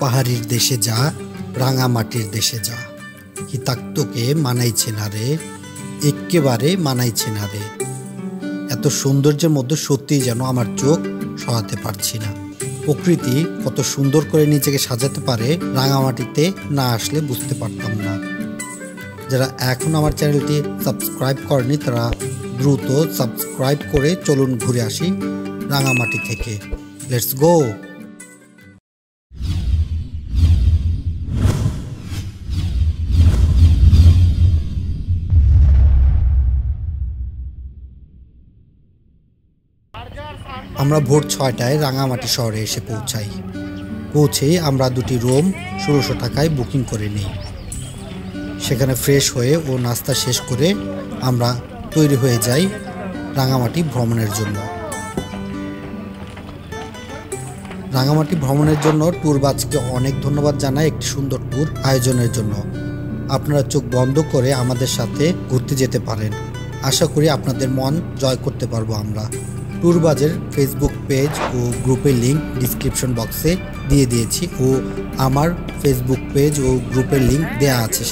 পাহাড়ির দেশে যা, রাঙামাটির দেশে যা, হিতাক্তকে মানাইছে না রে, এক্কেবারে মানাইছে না রে। এত সৌন্দর্যের মধ্যে সত্যিই যেন আমার চোখ সরাতে পারছি না। প্রকৃতি কত সুন্দর করে নিজেকে সাজাতে পারে, রাঙামাটিতে না আসলে বুঝতে পারতাম না। যারা এখন আমার চ্যানেলটি সাবস্ক্রাইব করেনি তারা দ্রুত সাবস্ক্রাইব করে চলুন ঘুরে আসি রাঙামাটি থেকে। Let's go. আমরা ভোর 6টায় রাঙামাটি শহরে এসে পৌঁছেই আমরা দুটি রুম 1600 টাকায় বুকিং করে নিই। সেখানে ফ্রেশ হয়ে ও নাস্তা শেষ করে আমরা তৈরি হয়ে যাই রাঙামাটি ভ্রমণের জন্য। রাঙামাটি ভ্রমণের জন্য ট্যুর বাসকে অনেক ধন্যবাদ জানাই একটি সুন্দর ট্যুর আয়োজনের জন্য। আপনারা চোখ বন্ধ করে আমাদের সাথে ঘুরতে যেতে পারেন। আশা করি আপনাদের মন জয় করতে পারবো আমরা। ট্যুরবাজের ফেসবুক পেজ ও গ্রুপের লিঙ্ক ডিসক্রিপশন বক্সে দিয়ে দিয়েছি ও আমার ফেসবুক পেজ ও গ্রুপের লিঙ্ক দেয়া আছে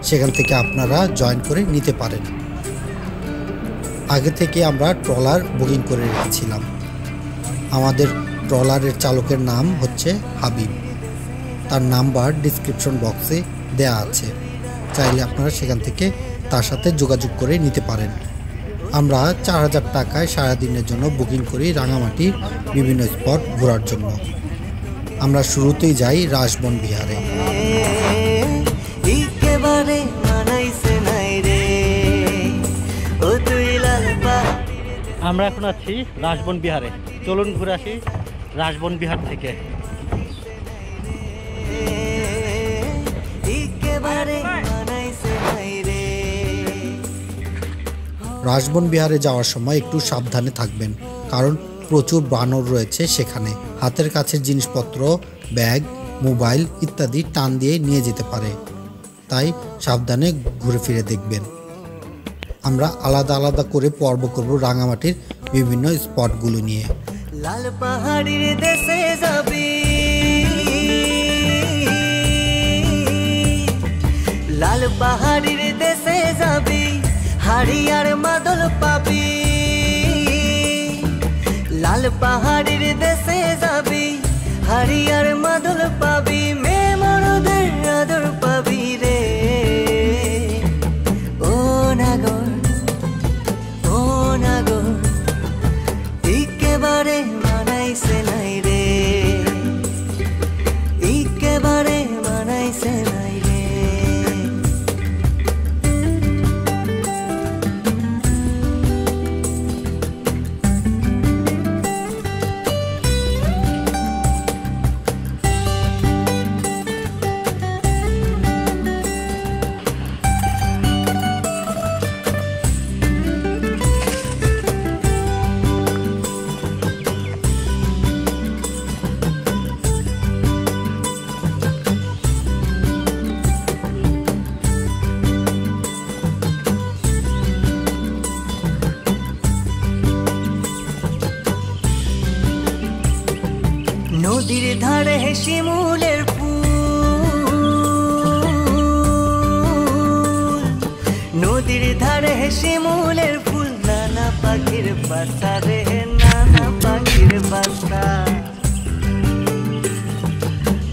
সেখান থেকে আপনারা জয়েন করে নিতে পারেন। আগে থেকে আমরা ট্রলার বুকিং করে রেখেছিলাম। আমাদের ট্রলারের চালকের নাম হচ্ছে হাবিব। তার নাম্বার ডিসক্রিপশন বক্সে দেয়া আছে, চাইলে আপনারা সেখান থেকে তার সাথে যোগাযোগ করে নিতে পারেন। আমরা 4000 টাকায় সারাদিনের জন্য বুকিং করি রাঙামাটির বিভিন্ন স্পট ঘোরার জন্য। আমরা শুরুতেই যাই রাজবন বিহারে। আমরা এখন আছি রাজবন বিহারে, চলুন ঘুরে আসি রাজবন বিহার থেকে। রাজবন বিহারে যাওয়ার সময় একটু সাবধানে থাকবেন, কারণ প্রচুর বানর রয়েছে সেখানে। হাতের কাছের জিনিসপত্র, ব্যাগ, মোবাইল ইত্যাদি টান দিয়ে নিয়ে যেতে পারে, তাই সাবধানে ঘুরে ফিরে দেখবেন। আমরা আলাদা আলাদা করে পর্ব করব রাঙামাটির বিভিন্ন স্পটগুলো নিয়ে। লাল পাহাড়ির দেশে যাবি, লাল পাহাড়ির দেশে যাবি, হাড়িয়ার মাদল পাবি। লাল পাহাড়ির দেশে যাবি, হাড়িয়ার মাদল পাবি, মেয়ে মরদের আদর পাবি রে। ও নাগর, ও নাগর, একেবারে মানাইছে নাই রে, একেবারে মানাইছে নাই রে। নদীর ধারে শিমুলের ফুল, নদীর ধারে শিমুলের ফুল, নানা পাখির বাসা রে, নানা পাখির বাসা।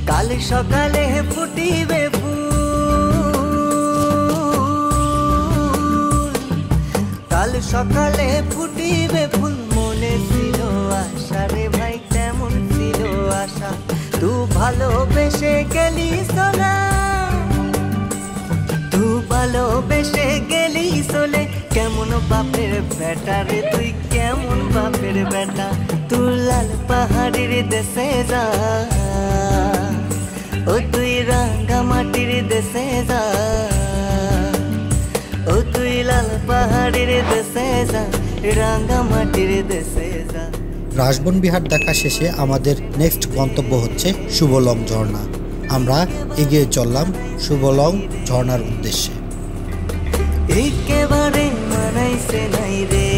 কাল সকালে ফুটিবে ফুল, কাল সকালে ফুটিবে ফুল, মনে ছিল আশা রে ভাই, কেমন ছিল আশা। তু ভালোবেসে গেলি সোনা, তু ভালোবেসে গেলি সোলে, কেমন বাপের বেটা রে তুই, কেমন বাপের বেটা। তুই লাল পাহাড়ির দেশে যা, ও তুই রাঙ্গামাটির দেশে যা, ও তুই লাল পাহাড়ির দেশে যা, রাঙ্গামাটির দেশে যা। রাজবন বিহার দেখা শেষে আমাদের নেক্সট গন্তব্য হচ্ছে শুভলং ঝর্ণা। আমরা এগিয়ে চললাম শুভলং ঝর্ণার উদ্দেশ্যে। একেবারে মানাইছে নাই রে,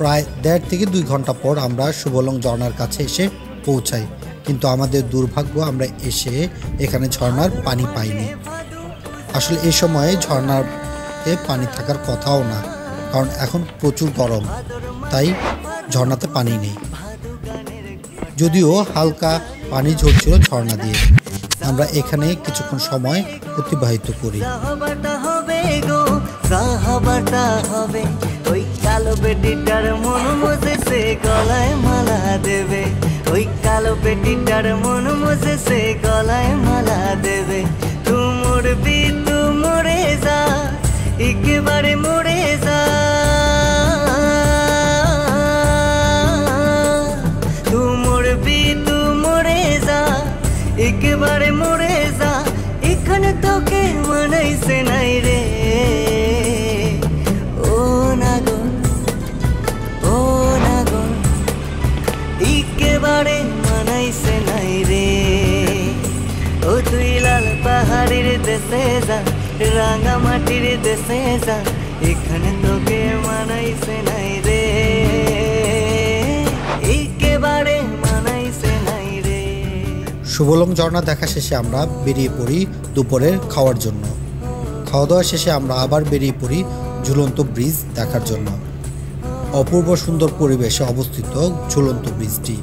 প্রায় 1.5 থেকে 2 ঘন্টা পর আমরা শুভলং ঝর্ণার কাছে এসে পৌঁছাই, কিন্তু আমাদের দুর্ভাগ্য আমরা এসে এখানে ঝর্ণার পানি পাইনি। আসলে এই সময়ে ঝর্ণাতে পানি থাকার কথাও না, কারণ এখন প্রচুর গরম, তাই ঝর্ণাতে পানি নেই। যদিও হালকা পানি ঝরছিল ঝর্ণা দিয়ে। আমরা এখানে কিছুক্ষণ সময় অতিবাহিত করি। সাহাবাটা হবে গো, সাহাবাটা হবে, ওই কালো বেটিটার মন মজেছে গলায় মালা দেবে, ওই কালো বেটিটার মন মজেছে গলায় মালা দেবে। তু মরবি তু মরে যা, একেবারে মরে যা, তু মরবি তু মরে যা, একেবারে মরে যা, এখানে তোকে মানাইছে নাই রে। ও নাগর, ও নাগর, একেবারে মানাইছে নাই রে। ও তুই লাল পাহাড়ের দেশে যা, রাঙা মাটির দেশে যা, এখানে তোকে মানাইছে নাই রে, একেবারে মানাইছে নাই রে। শুভলং ঝর্ণা দেখা শেষে আমরা বেরিয়ে পড়ি দুপুরের খাওয়ার জন্য। খাওয়া দাওয়া শেষে আমরা আবার বেরিয়ে পড়ি ঝুলন্ত ব্রিজ দেখার জন্য। অপূর্ব সুন্দর পরিবেশে অবস্থিত ঝুলন্ত ব্রিজটি।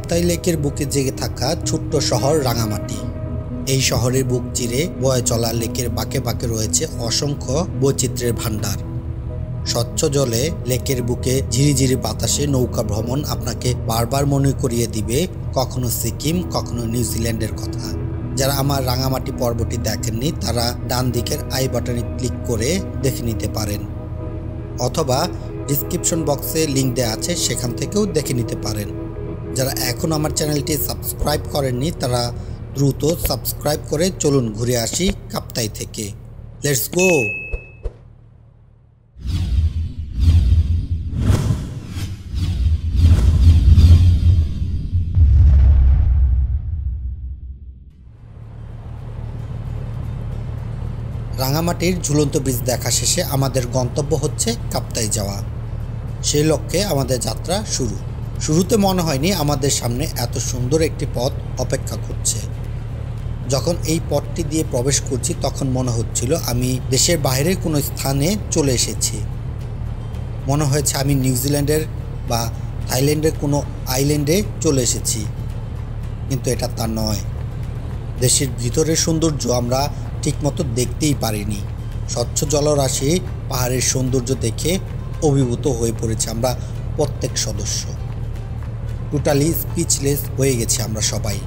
কাপ্তাই লেকের বুকে জেগে থাকা ছোট্ট শহর রাঙামাটি। এই শহরের বুক চিরে বয়ে চলা লেকের বাঁকে বাঁকে রয়েছে অসংখ্য বৈচিত্র্যের ভাণ্ডার। স্বচ্ছ জলে লেকের বুকে ঝিরিঝিরি বাতাসে নৌকা ভ্রমণ আপনাকে বারবার মনে করিয়ে দিবে কখনো সিকিম, কখনো নিউজিল্যান্ডের কথা। যারা আমার রাঙামাটি পর্বটি দেখেননি তারা ডান দিকের আই বাটনে ক্লিক করে দেখে নিতে পারেন, অথবা ডিসক্রিপশন বক্সে লিঙ্ক দেওয়া আছে, সেখান থেকেও দেখে নিতে পারেন। যারা এখন আমার চ্যানেলটি সাবস্ক্রাইব করেননি তারা দ্রুত সাবস্ক্রাইব করে চলুন ঘুরে আসি কাপ্তাই থেকে। Let's go. রাঙামাটির ঝুলন্ত ব্রিজ দেখা শেষে আমাদের গন্তব্য হচ্ছে কাপ্তাই যাওয়া। সেই লক্ষ্যে আমাদের যাত্রা শুরু। শুরুতে মনে হয়নি আমাদের সামনে এত সুন্দর একটি পথ অপেক্ষা করছে। যখন এই পথটি দিয়ে প্রবেশ করছি তখন মনে হচ্ছিল আমি দেশের বাইরের কোনো স্থানে চলে এসেছি। মনে হয়েছে আমি নিউজিল্যান্ডের বা থাইল্যান্ডের কোনো আইল্যান্ডে চলে এসেছি, কিন্তু এটা তা নয়। দেশের ভিতরের সৌন্দর্য আমরা ঠিকমতো দেখতেই পারিনি। স্বচ্ছ জলরাশি, পাহাড়ের সৌন্দর্য দেখে অভিভূত হয়ে পড়েছে আমরা প্রত্যেক সদস্য। টোটালি স্পিচলেস হয়ে গেছি আমরা সবাই।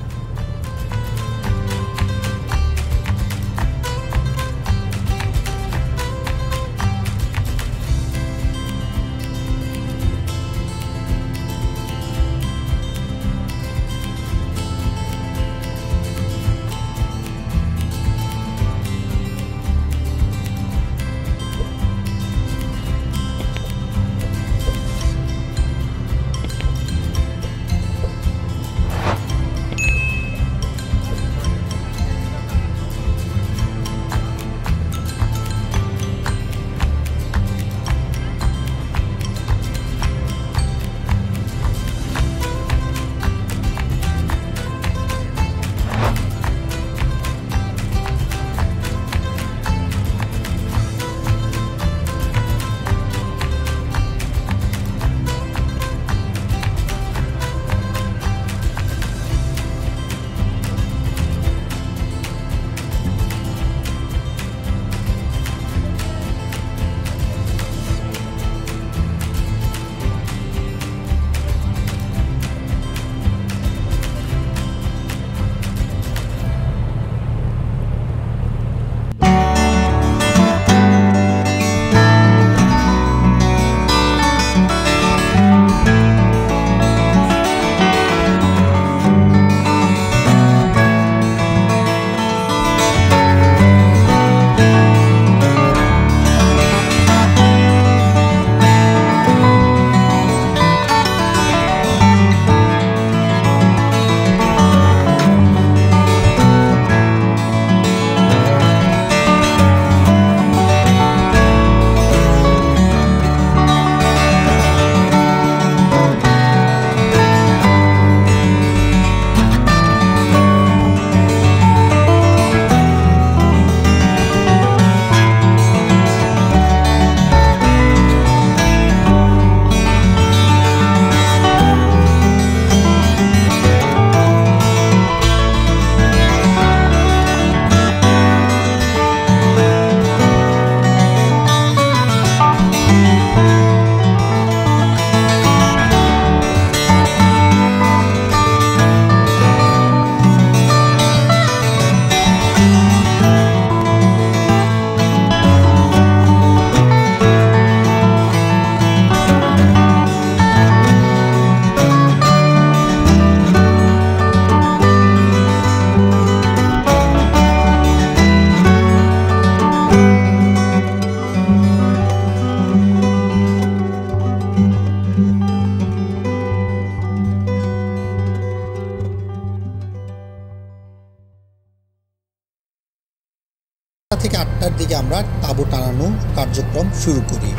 থেকে 8টার দিকে আমরা তাঁবু টানানো কার্যক্রম শুরু করি।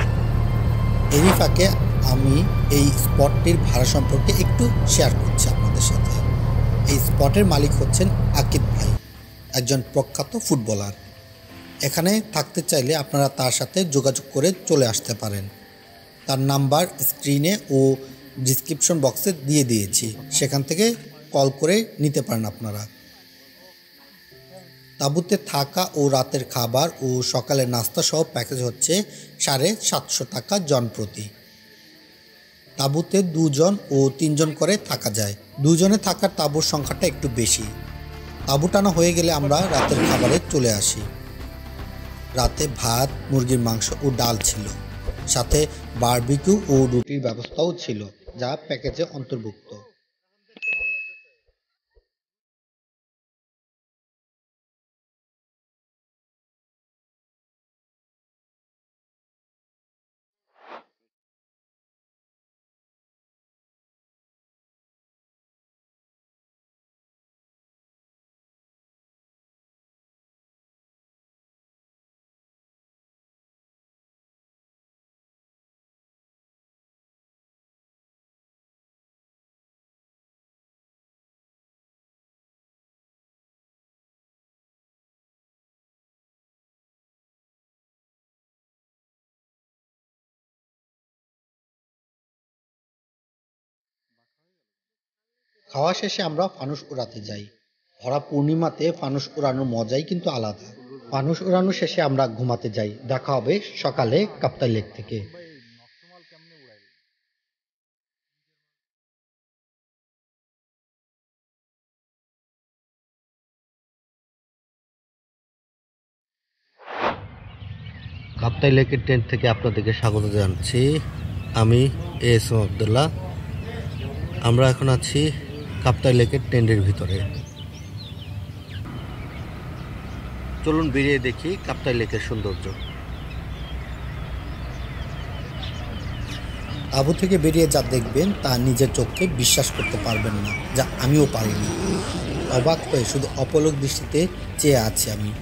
এরই ফাঁকে আমি এই স্পটটির ভাড়া সম্পর্কে একটু শেয়ার করছি আপনাদের সাথে। এই স্পটের মালিক হচ্ছেন আকিব ভাই, একজন প্রখ্যাত ফুটবলার। এখানে থাকতে চাইলে আপনারা তার সাথে যোগাযোগ করে চলে আসতে পারেন। তার নাম্বার স্ক্রিনে ও ডিসক্রিপশন বক্সে দিয়ে দিয়েছি, সেখান থেকে কল করে নিতে পারেন আপনারা। তাঁবুতে থাকা ও রাতের খাবার ও সকালের নাস্তা সহ প্যাকেজ হচ্ছে 750 টাকা জনপ্রতি। তাঁবুতে 2 জন ও 3 জন করে থাকা যায়। 2 জনে থাকার তাঁবুর সংখ্যাটা একটু বেশি। তাঁবু টানা হয়ে গেলে আমরা রাতের খাবারে চলে আসি। রাতে ভাত, মুরগির মাংস ও ডাল ছিল, সাথে বারবিকিউ ও রুটির ব্যবস্থাও ছিল, যা প্যাকেজে অন্তর্ভুক্ত। খাওয়া শেষে আমরা ফানুস উড়াতে যাই। ভরা পূর্ণিমাতে ফানুস উড়ানোর মজাই কিন্তু আলাদা। ফানুস উড়ানো শেষে আমরা ঘুমাতে যাই। দেখা হবে সকালে কাপ্তাই লেক থেকে। কাপ্তাই লেকের টেন্ট থেকে আপনাদেরকে স্বাগত জানাচ্ছি। আমি এস এম আব্দুল্লাহ। আমরা এখন আছি কাপ্তাই লেকের টেন্টের ভিতরে। চলুন বেরিয়ে দেখি কাপ্তাই লেকের সৌন্দর্য। তাঁবু থেকে বেরিয়ে যা দেখবেন তা নিজের চোখকে বিশ্বাস করতে পারবেন না, যা আমিও পারিনি। অবাক হয়ে শুধু অপলক দৃষ্টিতে চেয়ে আছি আমি।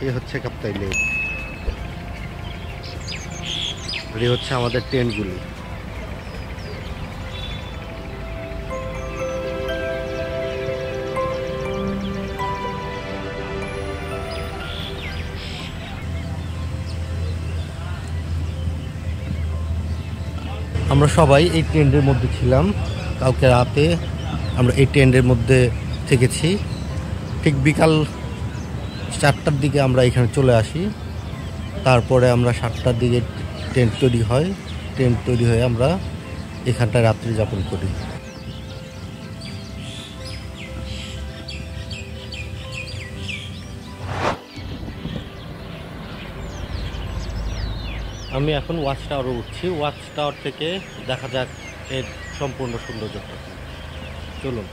এই হচ্ছে কাপ্তাই লেক, এই হচ্ছে আমাদের টেন্টগুলি। আমরা সবাই এই টেন্টের মধ্যে ছিলাম। কালকে রাতে আমরা এই টেন্টের মধ্যে থেকেছি। ঠিক বিকাল 4টার দিকে আমরা এখানে চলে আসি। তারপরে আমরা 7টার দিকে টেন্ট তৈরি হয়। টেন্ট তৈরি হয়ে আমরা এখানটায় রাত্রি যাপন করি। আমি এখন ওয়াচ টাওয়ারে উঠছি। ওয়াচ টাওয়ার থেকে দেখা যাক এর সম্পূর্ণ সৌন্দর্যটা। চলুন।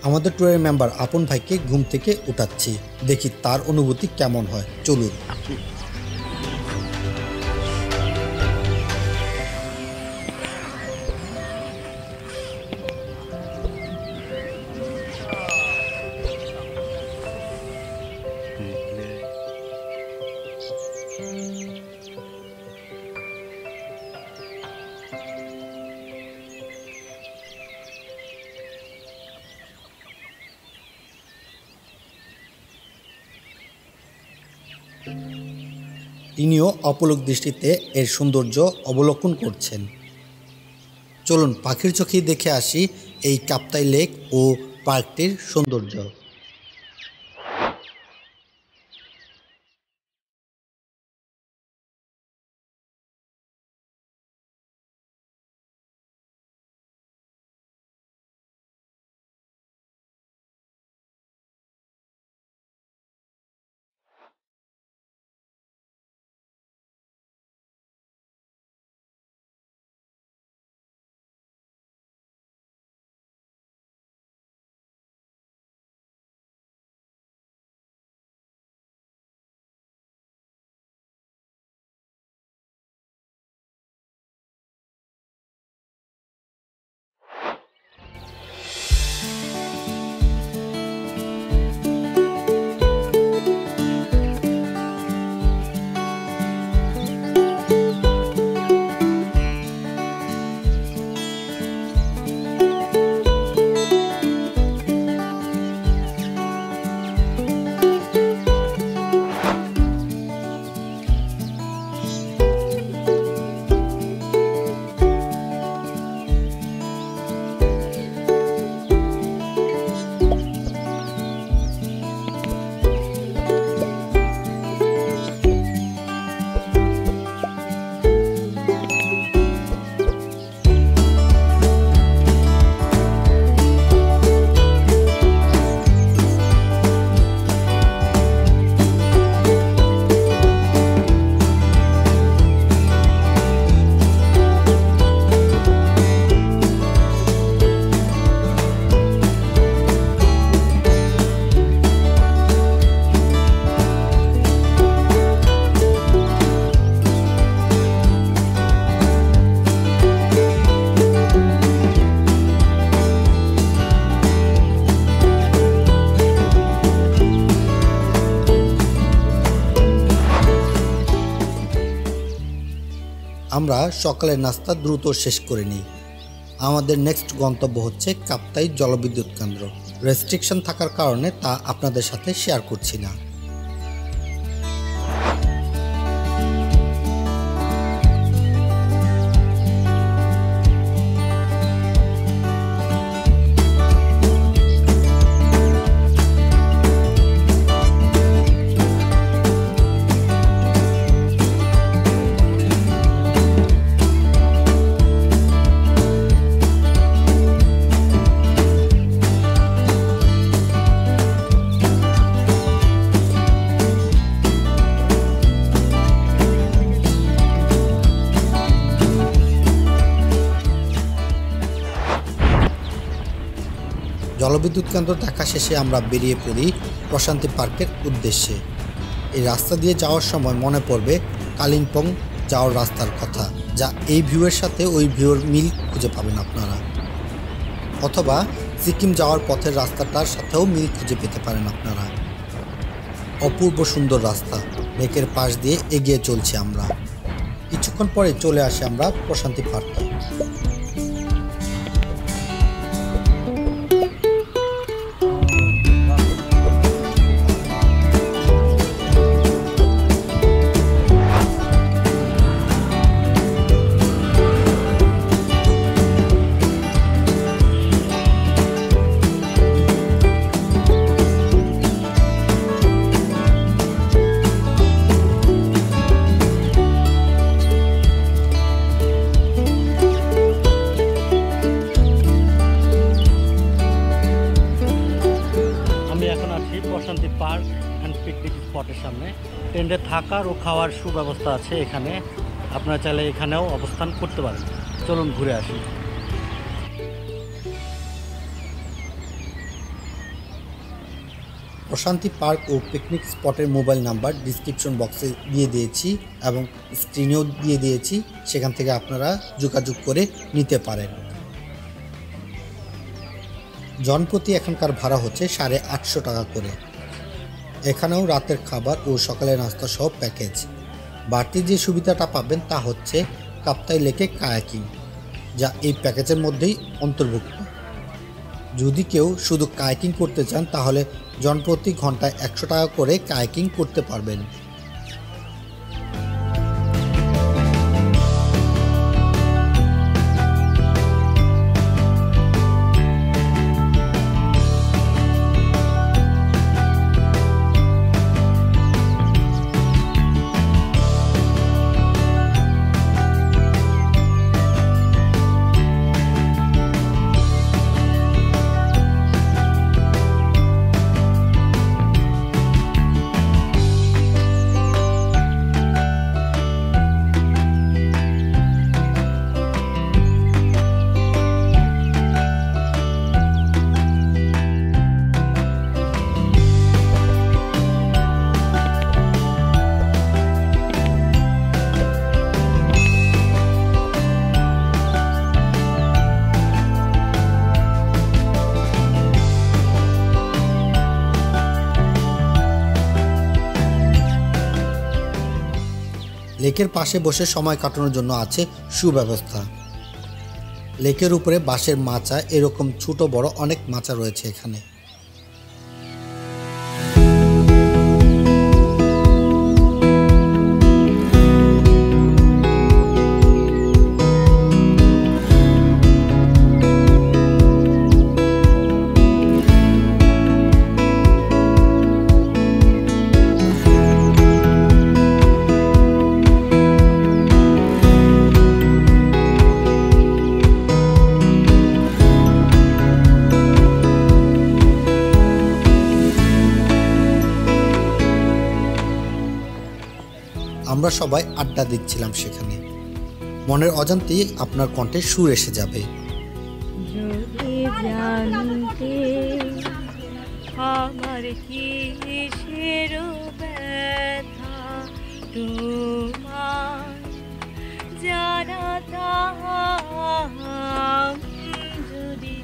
আমাদের ট্যুরের মেম্বার আপন ভাইকে ঘুম থেকে উঠাচ্ছি, দেখি তার অনুভূতি কেমন হয়। চলুন। তিনিও অপলক দৃষ্টিতে এর সৌন্দর্য অবলোকন করছেন। চলুন পাখির চোখেই দেখে আসি এই কাপ্তাই লেক ও পার্কটির সৌন্দর্য। আমরা সকালের নাস্তা দ্রুত শেষ করে নিই। আমাদের নেক্সট গন্তব্য হচ্ছে কাপ্তাই জলবিদ্যুৎ কেন্দ্র। রেস্ট্রিকশন থাকার কারণে তা আপনাদের সাথে শেয়ার করছি না। জলবিদ্যুৎ কেন্দ্র দেখা শেষে আমরা বেরিয়ে পড়ি প্রশান্তি পার্কের উদ্দেশ্যে। এই রাস্তা দিয়ে যাওয়ার সময় মনে পড়বে কালিম্পং যাওয়ার রাস্তার কথা, যা এই ভিউয়ের সাথে ওই ভিউর মিল খুঁজে পাবেন আপনারা, অথবা সিকিম যাওয়ার পথের রাস্তাটার সাথেও মিল খুঁজে পেতে পারেন আপনারা। অপূর্ব সুন্দর রাস্তা, লেকের পাশ দিয়ে এগিয়ে চলছি আমরা। কিছুক্ষণ পরে চলে আসি আমরা প্রশান্তি পার্কে। প্রশান্তি পার্ক অ্যান্ড পিকনিক স্পটের সামনে টেন্টে থাকার ও খাওয়ার সুব্যবস্থা আছে এখানে। আপনারা চাইলে এখানেও অবস্থান করতে পারেন। চলুন ঘুরে আসি। প্রশান্তি পার্ক ও পিকনিক স্পটের মোবাইল নাম্বার ডিসক্রিপশন বক্সে দিয়ে দিয়েছি এবং স্ক্রিনেও দিয়ে দিয়েছি, সেখান থেকে আপনারা যোগাযোগ করে নিতে পারেন। জনপ্রতি এখানকার ভাড়া হচ্ছে 850 টাকা করে। এখানেও রাতের খাবার ও সকালের নাস্তা সহ প্যাকেজ। বাড়তি যে সুবিধাটা পাবেন তা হচ্ছে কাপ্তাই লেকে কায়াকিং, যা এই প্যাকেজের মধ্যেই অন্তর্ভুক্ত। যদি কেউ শুধু কায়াকিং করতে চান তাহলে জনপ্রতি ঘন্টায় 100 টাকা করে কায়াকিং করতে পারবেন। লেকের পাশে বসে সময় কাটানোর জন্য আছে সুব্যবস্থা। লেকের উপরে বাঁশের মাচা, এরকম ছোট বড় অনেক মাচা রয়েছে এখানে। আমরা সবাই আড্ডা দিচ্ছিলাম সেখানে। মনের অজান্তেই আপনার কণ্ঠে সুর এসে যাবে। যদি জানতে আমার কিসের ব্যথা তোমার জানাতাম, যদি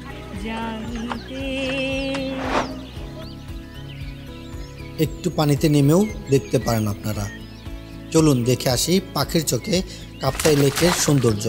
জানতে। একটু পানিতে নেমেও দেখতে পারেন আপনারা। চলুন দেখে আসি পাখির চোখে কাপ্তাই লেকের সৌন্দর্য।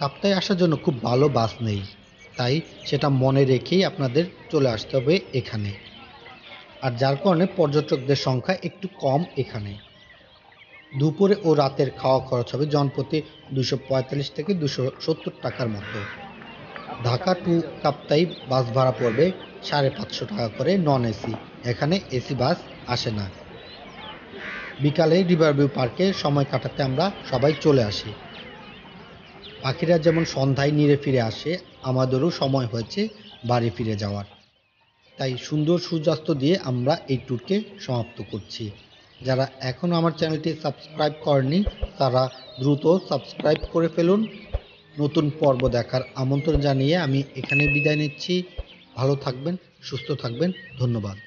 কাপ্তাই আসার জন্য খুব ভালো বাস নেই, তাই সেটা মনে রেখেই আপনাদের চলে আসতে হবে এখানে। আর যার কারণে পর্যটকদের সংখ্যা একটু কম এখানে। দুপুরে ও রাতের খাওয়া খরচ হবে জনপ্রতি 245 থেকে 270 টাকার মতো। ঢাকা টু কাপ্তাই বাস ভাড়া পড়বে 550 টাকা করে নন এসি, এখানে এসি বাস আসে না। বিকালে রিভারভিউ পার্কে সময় কাটাতে আমরা সবাই চলে আসি। পাখিরা যেমন সন্ধ্যায় নিরে ফিরে আসে, আমাদেরও সময় হয়েছে বাড়ি ফিরে যাওয়ার। তাই সুন্দর সূর্যাস্ত দিয়ে আমরা এই ট্যুরকে সমাপ্ত করছি। যারা এখনও আমার চ্যানেলটি সাবস্ক্রাইব করেনি তারা দ্রুত সাবস্ক্রাইব করে ফেলুন। নতুন পর্ব দেখার আমন্ত্রণ জানিয়ে আমি এখানে বিদায় নিচ্ছি। ভালো থাকবেন, সুস্থ থাকবেন, ধন্যবাদ।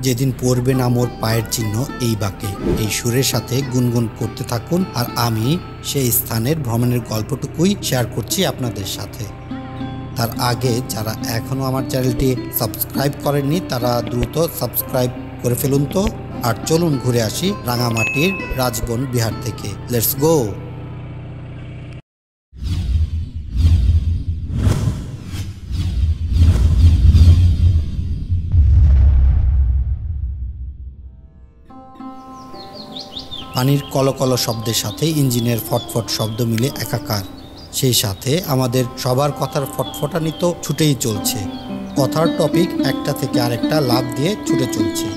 যেদিন পড়বে না মোর পায়ের চিহ্ন এই বাঁকে, এই সুরের সাথে গুনগুন করতে থাকুন আর আমি সেই স্থানের ভ্রমণের গল্পটুকুই শেয়ার করছি আপনাদের সাথে। তার আগে যারা এখনও আমার চ্যানেলটি সাবস্ক্রাইব করেননি তারা দ্রুত সাবস্ক্রাইব করে ফেলুন তো। আর চলুন ঘুরে আসি রাঙামাটির রাজবন বিহার থেকে। Let's go. পানির কলকল শব্দের সাথে ইঞ্জিনের ফটফট শব্দ মিলে একাকার। সেই সাথে আমাদের সবার কথার ফটফটানি তো ছুটেই চলছে। কথার টপিক একটা থেকে আরেকটা লাফ দিয়ে ছুটে চলছে।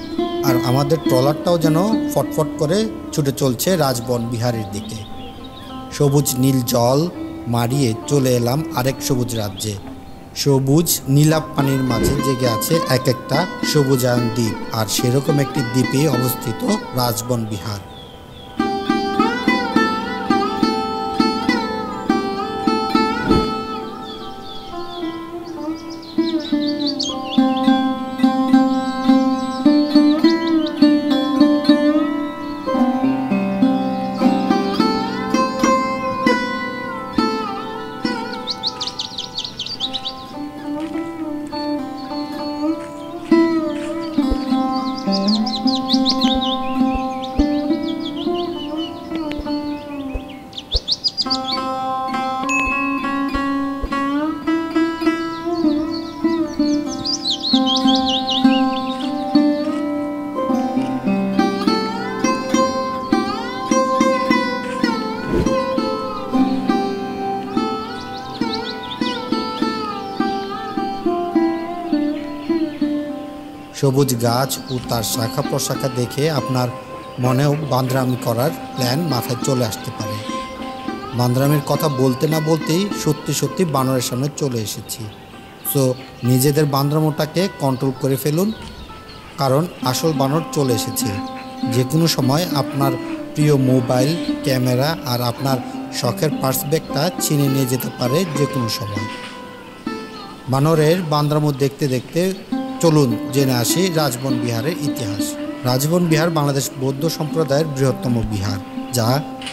আর আমাদের ট্রলারটাও যেন ফটফট করে ছুটে চলছে রাজবন বিহারের দিকে। সবুজ নীল জল মারিয়ে চলে এলাম আরেক সবুজ রাজ্যে। সবুজ নীলাভ পানির মাঝে জেগে আছে এক একটা সবুজায়ন দ্বীপ। আর সেরকম একটি দ্বীপে অবস্থিত রাজবন বিহার। সবুজ গাছ ও তার শাখা প্রশাখা দেখে আপনার মনেও বান্দরামি করার প্ল্যান মাথায় চলে আসতে পারে। বান্দরামির কথা বলতে না বলতেই সত্যি সত্যি বানরের সামনে চলে এসেছি। সো নিজেদের বান্দরামোটাকে কন্ট্রোল করে ফেলুন, কারণ আসল বানর চলে এসেছে। যে কোনো সময় আপনার প্রিয় মোবাইল, ক্যামেরা আর আপনার শখের পার্স ব্যাগটা ছিনে নিয়ে যেতে পারে যে কোনো সময়। বানরের বান্দরামো দেখতে দেখতে চলুন জেনে আসি রাজবন বিহারের ইতিহাস। রাজবন বিহার বাংলাদেশ বৌদ্ধ সম্প্রদায়ের বৃহত্তম বিহার। যা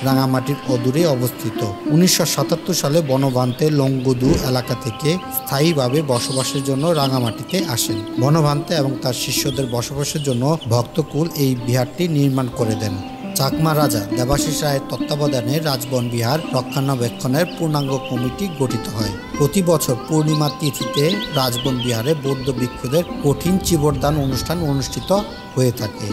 রাঙামাটির অদূরে অবস্থিত। 1977 সালে বনভান্তে লংগদু এলাকা থেকে স্থায়ীভাবে বসবাসের জন্য রাঙামাটিতে আসেন। বনভান্তে এবং তার শিষ্যদের বসবাসের জন্য ভক্তকুল এই বিহারটি নির্মাণ করে দেন। চাকমা রাজা দেবাশিস রায়ের তত্ত্বাবধানে রাজবন বিহার রক্ষণাবেক্ষণের পূর্ণাঙ্গ কমিটি গঠিত হয়। প্রতি বছর পূর্ণিমা তিথিতে রাজবন বিহারে বৌদ্ধ ভিক্ষুদের কঠিন চিবরদান অনুষ্ঠান অনুষ্ঠিত হয়ে থাকে।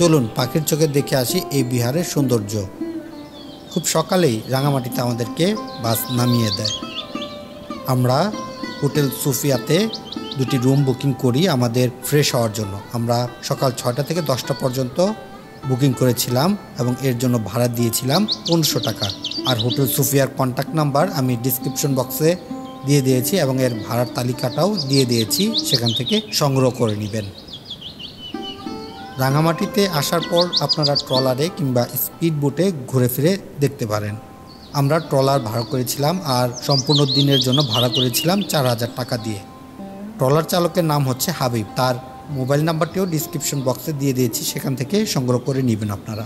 চলুন পাখির চোখে দেখে আসি এই বিহারের সৌন্দর্য। খুব সকালেই রাঙামাটিতে আমাদেরকে বাস নামিয়ে দেয়। আমরা হোটেল সুফিয়াতে দুটি রুম বুকিং করি আমাদের ফ্রেশ হওয়ার জন্য। আমরা সকাল 6টা থেকে 10টা পর্যন্ত বুকিং করেছিলাম এবং এর জন্য ভাড়া দিয়েছিলাম 1500 টাকা। আর হোটেল সুফিয়ার কন্ট্যাক্ট নাম্বার আমি ডিসক্রিপশন বক্সে দিয়ে দিয়েছি এবং এর ভাড়ার তালিকাটাও দিয়ে দিয়েছি, সেখান থেকে সংগ্রহ করে নেবেন। রাঙামাটিতে আসার পর আপনারা ট্রলারে কিংবা স্পিড বোটে ঘুরে ফিরে দেখতে পারেন। আমরা ট্রলার ভাড়া করেছিলাম আর সম্পূর্ণ দিনের জন্য ভাড়া করেছিলাম 4000 টাকা দিয়ে। ট্রলার চালকের নাম হচ্ছে হাবিব, তার মোবাইল নাম্বারটিও ডিসক্রিপশন বক্সে দিয়ে দিয়েছি, সেখান থেকে সংগ্রহ করে নেবেন আপনারা।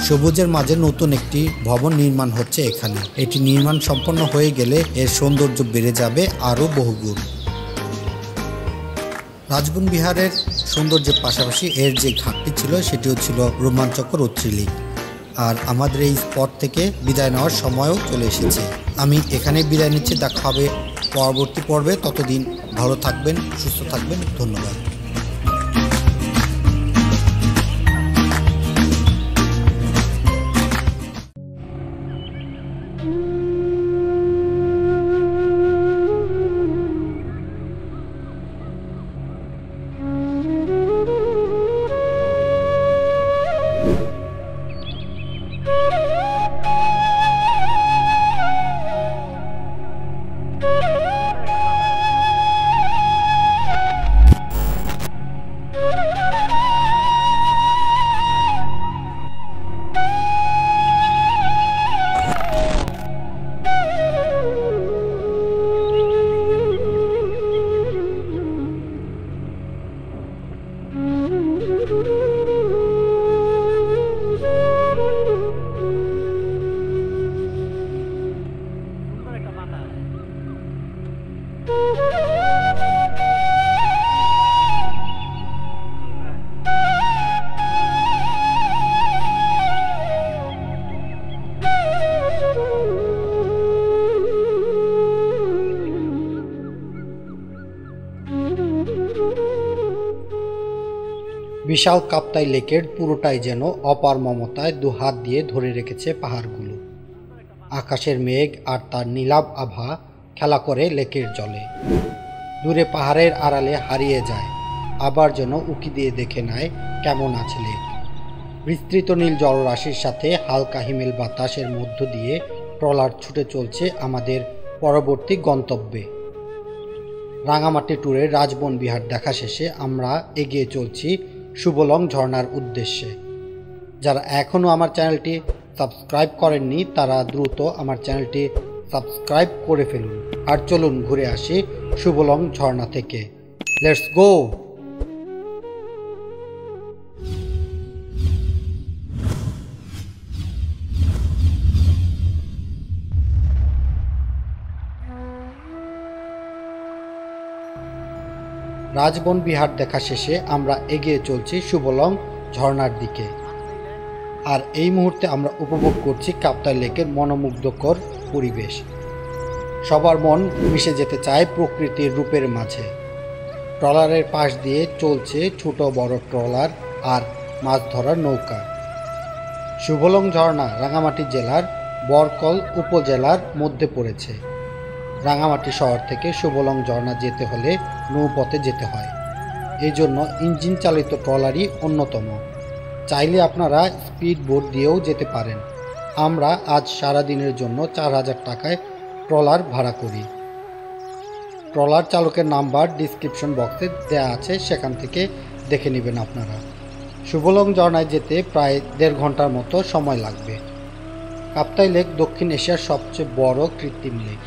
সবুজের মাঝে নতুন একটি ভবন নির্মাণ হচ্ছে এখানে। এটি নির্মাণ সম্পন্ন হয়ে গেলে এর সৌন্দর্য বেড়ে যাবে আরও বহুগুণ। রাজবন বিহারের সৌন্দর্যের পাশাপাশি এর যে ঘাটটি ছিল সেটিও ছিল রোমাঞ্চকর ও থ্রিলিং। আর আমাদের এই স্পট থেকে বিদায় নেওয়ার সময়ও চলে এসেছে। আমি এখানেই বিদায় নিচ্ছি, দেখা হবে পরবর্তী পর্বে। ততদিন ভালো থাকবেন, সুস্থ থাকবেন, ধন্যবাদ। বিশাল কাপ্তাই লেকের পুরোটাই যেন অপার মমতায় দুহাত দিয়ে ধরে রেখেছে পাহাড়গুলো। আকাশের মেঘ আর তার নীলাভ আভা খেলা করে লেকের জলে। দূরে পাহাড়ের আড়ালে হারিয়ে যায়, আবার যেন উকি দিয়ে দেখে নেয় কেমন আছে লেক। বিস্তৃত নীল জলরাশির সাথে হালকা হিমেল বাতাসের মধ্য দিয়ে ট্রলার ছুটে চলছে আমাদের পরবর্তী গন্তব্যে। রাঙামাটি ট্যুরের রাজবন বিহার দেখা শেষে আমরা এগিয়ে চলছি শুভলং ঝর্ণার উদ্দেশ্যে। যারা এখনও আমার চ্যানেলটি সাবস্ক্রাইব করেননি তারা দ্রুত আমার চ্যানেলটি সাবস্ক্রাইব করে ফেলুন। আর চলুন ঘুরে আসি শুভলং ঝর্ণা থেকে। Let's go. রাজবন বিহার দেখা শেষে আমরা এগিয়ে চলছি শুভলং ঝর্ণার দিকে। আর এই মুহূর্তে আমরা উপভোগ করছি কাপ্তাই লেকের মনোমুগ্ধকর পরিবেশ। সবার মন মিশে যেতে চায় প্রকৃতির রূপের মাঝে। ট্রলারের পাশ দিয়ে চলছে ছোট বড় ট্রলার আর মাছ ধরার নৌকা। শুভলং ঝর্ণা রাঙামাটি জেলার বরকল উপজেলার মধ্যে পড়েছে। রাঙামাটি শহর থেকে শুভলং ঝর্ণা যেতে হলে নৌপথে যেতে হয়। এই জন্য ইঞ্জিন চালিত ট্রলারই অন্যতম। চাইলে আপনারা স্পিড বোট দিয়েও যেতে পারেন। আমরা আজ সারা দিনের জন্য 4000 টাকায় ট্রলার ভাড়া করি। ট্রলার চালকের নাম্বার ডিসক্রিপশন বক্সে দেওয়া আছে, সেখান থেকে দেখে নেবেন আপনারা। শুভলং ঝর্ণায় যেতে প্রায় 1.5 ঘন্টার মতো সময় লাগবে। কাপ্তাই লেক দক্ষিণ এশিয়ার সবচেয়ে বড় কৃত্রিম লেক।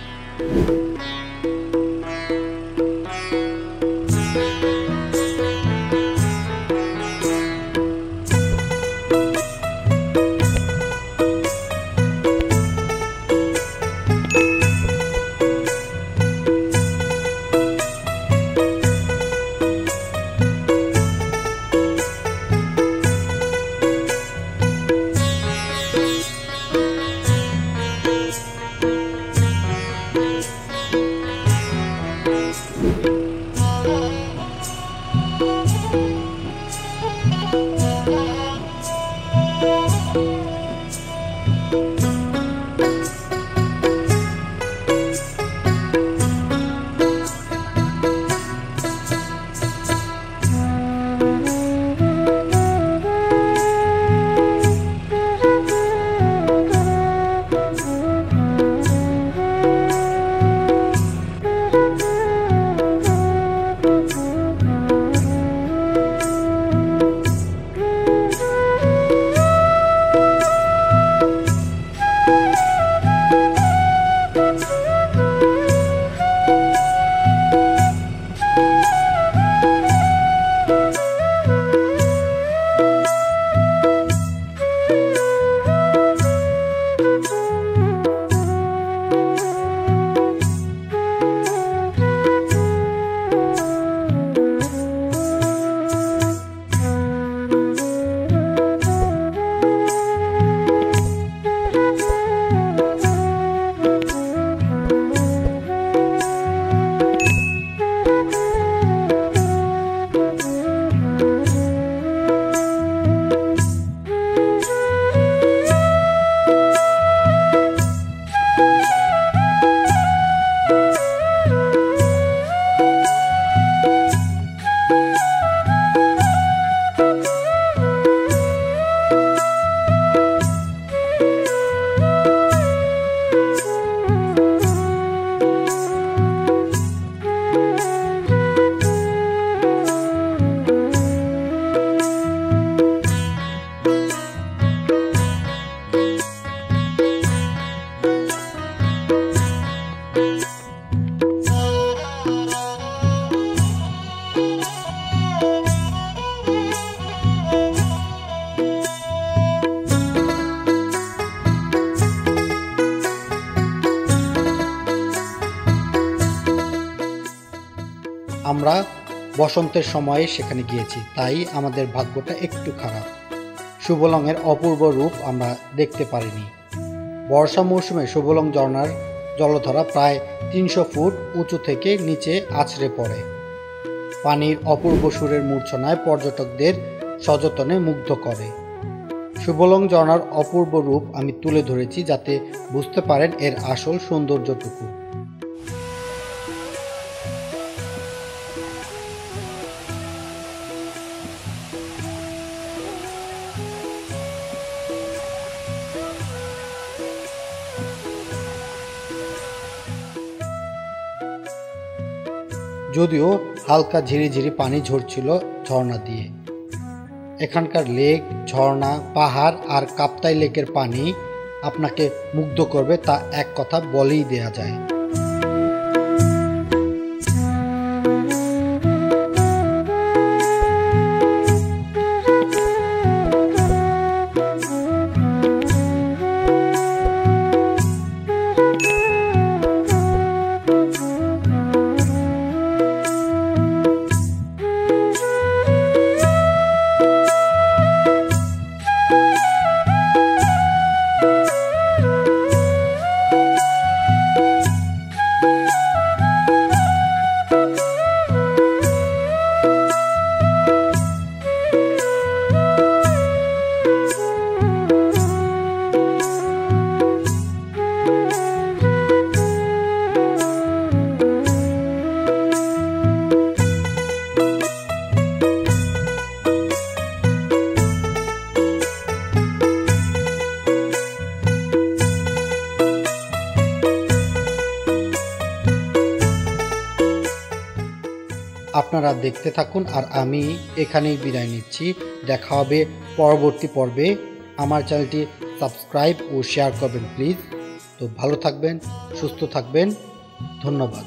আমরা বসন্তের সময়ে সেখানে গিয়েছি, তাই আমাদের ভাগ্যটা একটু খারাপ। শুভলংয়ের অপূর্ব রূপ আমরা দেখতে পারিনি। বর্ষা মৌসুমে শুভলং ঝর্ণার জলধারা প্রায় 300 ফুট উঁচু থেকে নিচে আছড়ে পড়ে। পানির অপূর্ব সুরের মূর্ছনায় পর্যটকদের সযতনে মুগ্ধ করে। সুবলং ঝর্ণার অপূর্ব রূপ আমি তুলে ধরেছি যাতে বুঝতে পারেন এর আসল সৌন্দর্যটুকু। যদিও হালকা ঝিরিঝিরি পানি ঝরছিল ঝর্ণা দিয়ে। এখানকার লেক, ঝর্ণা, পাহাড় আর কাপ্তাই লেকের পানি আপনাকে মুগ্ধ করবে তা এক কথা বলেই দেয়া যায়। আপনারা দেখতে থাকুন আর আমি এখানেই বিদায় নিচ্ছি। দেখা হবে পরবর্তী পর্বে। আমার চ্যানেলটি সাবস্ক্রাইব ও শেয়ার করবেন প্লিজ। তো ভালো থাকবেন, সুস্থ থাকবেন, ধন্যবাদ।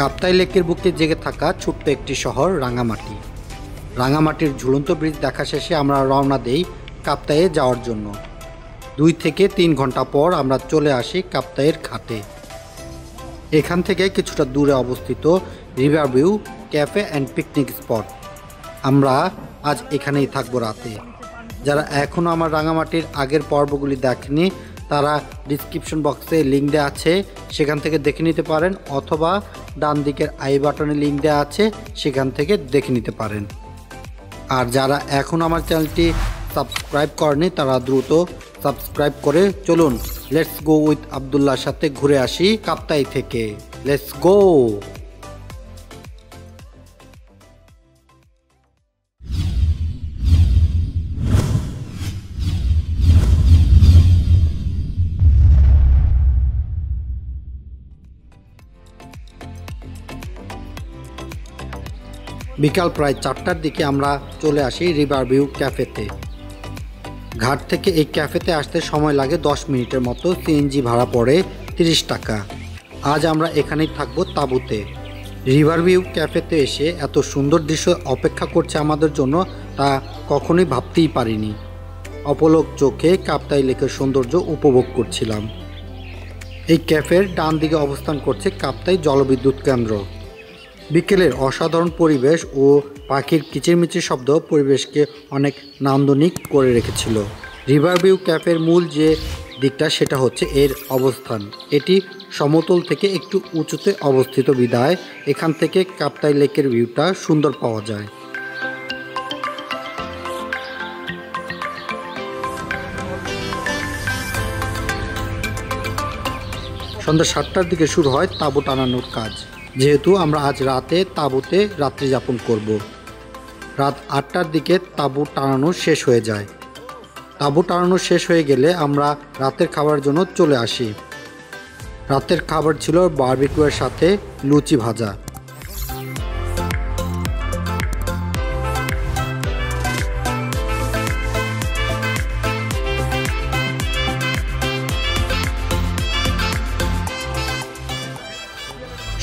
কাপ্তাই লেকের বুকে জেগে থাকা ছোট্ট একটি শহর রাঙামাটি। রাঙামাটির ঝুলন্ত ব্রিজ দেখা শেষে আমরা রওনা দেই কাপ্তাইয়ে যাওয়ার জন্য। 2 থেকে 3 ঘন্টা পর আমরা চলে আসি কাপ্তাইয়ের ঘাটে। এখান থেকে কিছুটা দূরে অবস্থিত river view cafe and picnic spot. আমরা আজ এখানেই থাকবো রাতে। যারা এখনও আমার রাঙামাটির আগের পর্বগুলি দেখেনি তারা ডিসক্রিপশন বক্সে লিঙ্ক দেওয়া আছে, সেখান থেকে দেখে নিতে পারেন, অথবা ডান দিকের আই বাটনে লিঙ্ক দেওয়া আছে, সেখান থেকে দেখে নিতে পারেন। আর যারা এখন আমার চ্যানেলটি সাবস্ক্রাইব করেনি তারা দ্রুত সাবস্ক্রাইব করে চলুন লেটস গো উইথ আব্দুল্লাহর সাথে ঘুরে আসি কাপ্তাই থেকে। Let's go. বিকাল প্রায় 4টার দিকে আমরা চলে আসি রিভার ভিউ ক্যাফেতে। ঘাট থেকে এই ক্যাফেতে আসতে সময় লাগে 10 মিনিটের মতো। সিএনজি ভাড়া পড়ে 30 টাকা। আজ আমরা এখানেই থাকবো তাঁবুতে। রিভার ভিউ ক্যাফেতে এসে এত সুন্দর দৃশ্য অপেক্ষা করছে আমাদের জন্য তা কখনোই ভাবতেই পারিনি। অপলক চোখে কাপ্তাই লেকের সৌন্দর্য উপভোগ করছিলাম। এই ক্যাফের ডান দিকে অবস্থান করছে কাপ্তাই জলবিদ্যুৎ কেন্দ্র। বিকেলের অসাধারণ পরিবেশ ও পাখির কিচিরমিচির শব্দ পরিবেশকে অনেক নান্দনিক করে রেখেছিল। রিভার ভিউ ক্যাফের মূল যে দিকটা সেটা হচ্ছে এর অবস্থান। এটি সমতল থেকে একটু উঁচুতে অবস্থিত বিধায় এখান থেকে কাপ্তাই লেকের ভিউটা সুন্দর পাওয়া যায়। সন্ধ্যা 7টার দিকে শুরু হয় তাঁবু টানানোর কাজ। যেহেতু আমরা আজ রাতে তাঁবুতে রাত্রি যাপন করব। রাত 8টার দিকে তাঁবু টানানো শেষ হয়ে যায়। তাঁবু টানানো শেষ হয়ে গেলে আমরা রাতের খাবারের জন্য চলে আসি। রাতের খাবার ছিল বারবিকিউয়ের সাথে লুচি ভাজা।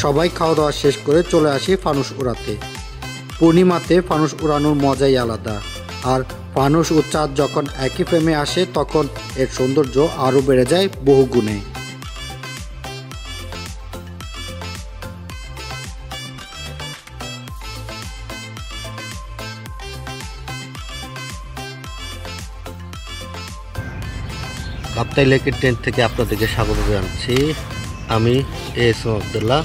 সবাই খাওয়া দাওয়া শেষ করে চলে আসি ফানুস উড়াতে। পূর্ণিমাতে ফানুস উড়ানোর মজাই আলাদা, আর ফানুস ও চাঁদ যখন একই ফ্রেমে আসে তখন এর সৌন্দর্য আরও বেড়ে যায় বহু গুণে। কাপ্তাই লেকের টেন্ট থেকে আপনাদেরকে স্বাগত জানাচ্ছি। আমি এস এম আব্দুল্লাহ।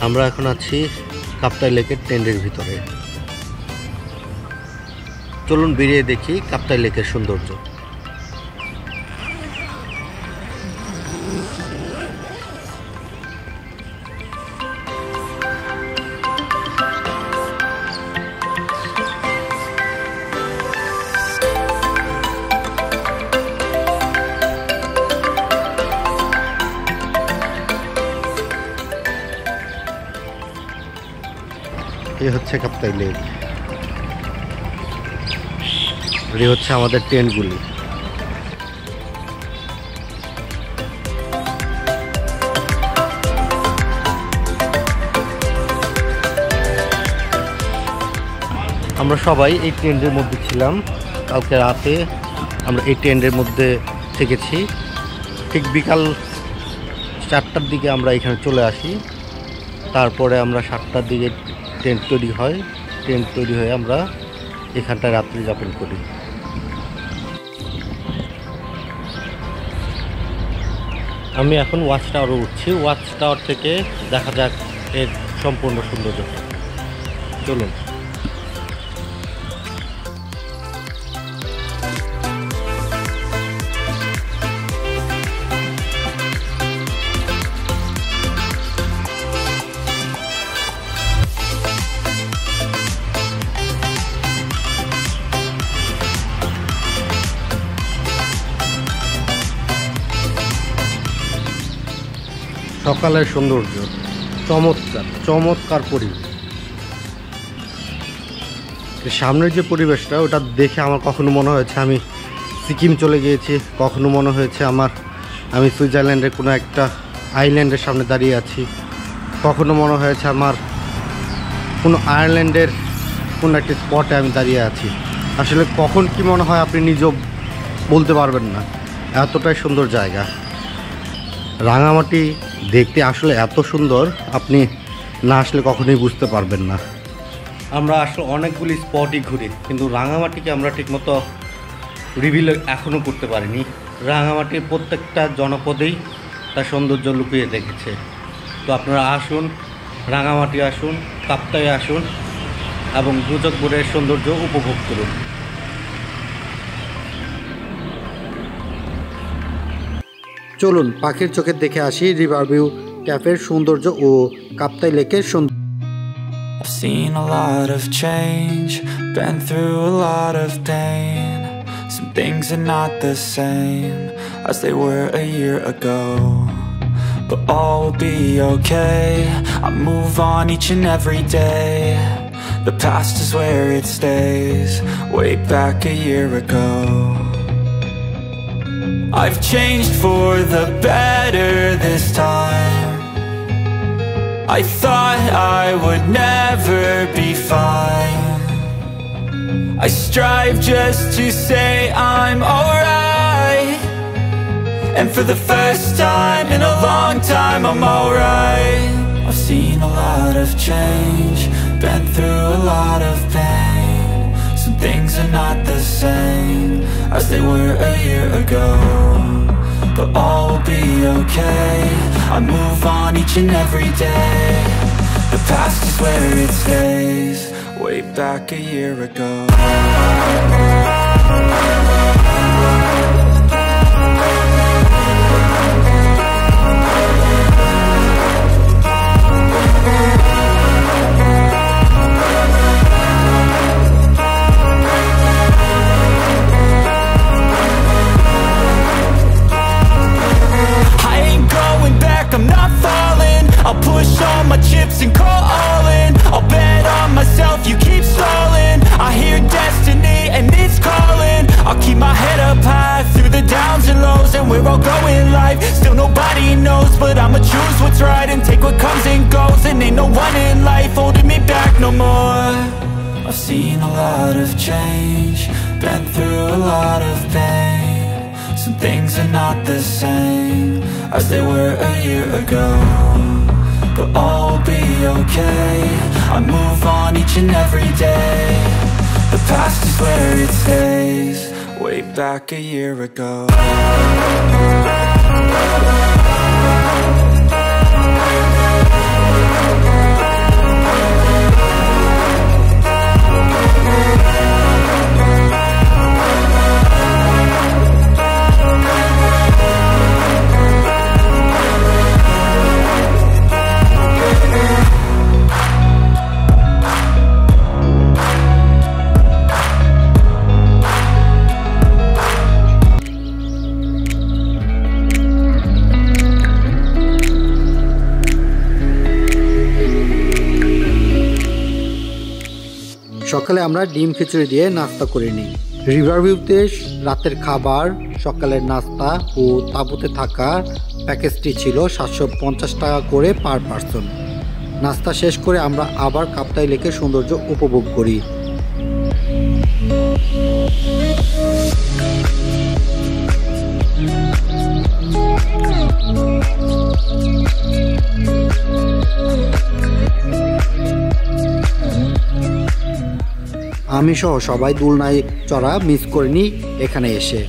আমরা এখন আছি কাপ্তাই লেকের টেন্টের ভিতরে। চলুন বেরিয়ে দেখি কাপ্তাই লেকের সৌন্দর্য। এই হচ্ছে কাপ্তাই লেক, এই হচ্ছে আমাদের টেন্টগুলি। আমরা সবাই এই টেন্টের মধ্যে ছিলাম। কালকে রাতে আমরা এই টেন্টের মধ্যে থেকেছি। ঠিক বিকাল 4টার দিকে আমরা এখানে চলে আসি। তারপরে আমরা 7টার দিকে টেন্ট তৈরি হয়। টেন্ট তৈরি হয়ে আমরা এখানটায় রাত্রি যাপন করি। আমি এখন ওয়াচ টাওয়ারে উঠছি। ওয়াচ টাওয়ার থেকে দেখা যাক এর সম্পূর্ণ সৌন্দর্য। চলুন। সকালের সৌন্দর্য চমৎকার, চমৎকার পরিবেশ। সামনের যে পরিবেশটা ওটা দেখে আমার কখনো মনে হয়েছে আমি সিকিম চলে গিয়েছি, কখনো মনে হয়েছে আমি সুইজারল্যান্ডের কোনো একটা আইল্যান্ডের সামনে দাঁড়িয়ে আছি, কখনো মনে হয়েছে আমার কোনো আয়ারল্যান্ডের কোনো একটা স্পটে আমি দাঁড়িয়ে আছি। আসলে কখন কি মনে হয় আপনি নিজেও বলতে পারবেন না, এতটাই সুন্দর জায়গা। রাঙামাটি দেখতে আসলে এত সুন্দর, আপনি না আসলে কখনোই বুঝতে পারবেন না। আমরা আসলে অনেকগুলি স্পটই ঘুরি, কিন্তু রাঙামাটিকে আমরা ঠিকমতো রিভিল এখনও করতে পারিনি। রাঙামাটির প্রত্যেকটা জনপদেই তার সৌন্দর্য লুকিয়ে রেখেছে। তো আপনারা আসুন, রাঙামাটি আসুন, কাপ্তাই আসুন এবং দুচকপুরের সৌন্দর্য উপভোগ করুন। চলুন পাখির চোখে দেখে আসি রিভার ভিউ ক্যাফের সৌন্দর্য ও কাপ্তাই লেকের সৌন্দর্য। I've seen a lot of change, been through a lot of pain. Some things are not the same as they were a year ago, but all will be okay. I move on each and every day. The past is where it stays, way back a year ago. I've changed for the better this time. I thought I would never be fine. I strive just to say I'm alright, and for the first time in a long time I'm alright. I've seen a lot of change, been through a lot of pain. Some things are not the same as they were a year ago, but all will be okay. I move on each and every day. The past is where it stays, way back a year ago. I'm not falling, I'll push all my chips and call all in. I'll bet on myself, you keep stalling. I hear destiny and it's calling. I'll keep my head up high through the downs and lows, and where I'll go in life, still nobody knows. But I'ma choose what's right and take what comes and goes, and ain't no one in life holding me back no more. change. Been through a lot of pain. Some things are not the same as they were a year ago, but all will be okay. I move on each and every day. The past is where it stays. Way back a year ago. সকালে আমরা ডিম খিচুড়ি দিয়ে নাস্তা করে নিই। রিভারভিউতে রাতের খাবার, সকালের নাস্তা ও তাঁবুতে থাকা প্যাকেজটি ছিল 750 টাকা করে পার পারসন। নাস্তা শেষ করে আমরা আবার কাপ্তাই লেকের সৌন্দর্য উপভোগ করি। আমি সহ সবাই দোলনায় চড়া মিস করিনি এখানে এসে।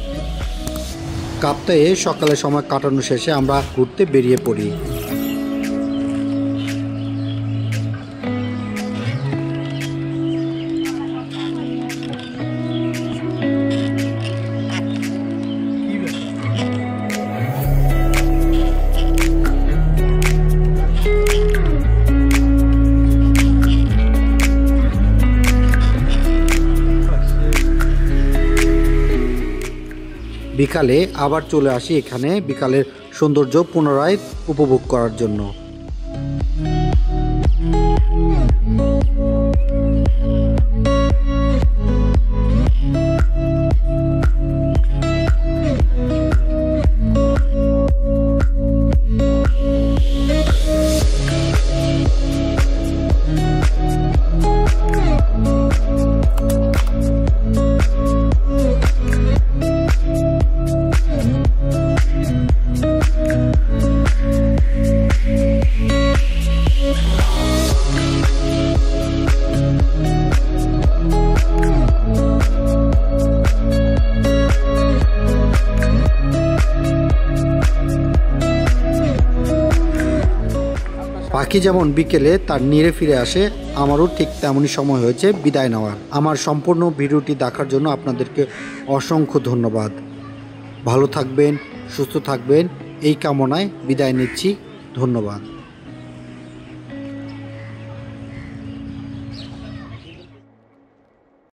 কাপ্তাইয়ে সকালের সময় কাটানো শেষে আমরা ঘুরতে বেরিয়ে পড়ি। বিকালে আবার চলে আসি এখানে বিকালের সৌন্দর্য পুনরায় উপভোগ করার জন্য। পাখি যেমন বিকেলে তার নিরে ফিরে আসে, আমারও ঠিক তেমনই সময় হয়েছে বিদায় নেওয়ার। আমার সম্পূর্ণ ভিডিওটি দেখার জন্য আপনাদেরকে অসংখ্য ধন্যবাদ। ভালো থাকবেন, সুস্থ থাকবেন এই কামনায় বিদায় নিচ্ছি। ধন্যবাদ।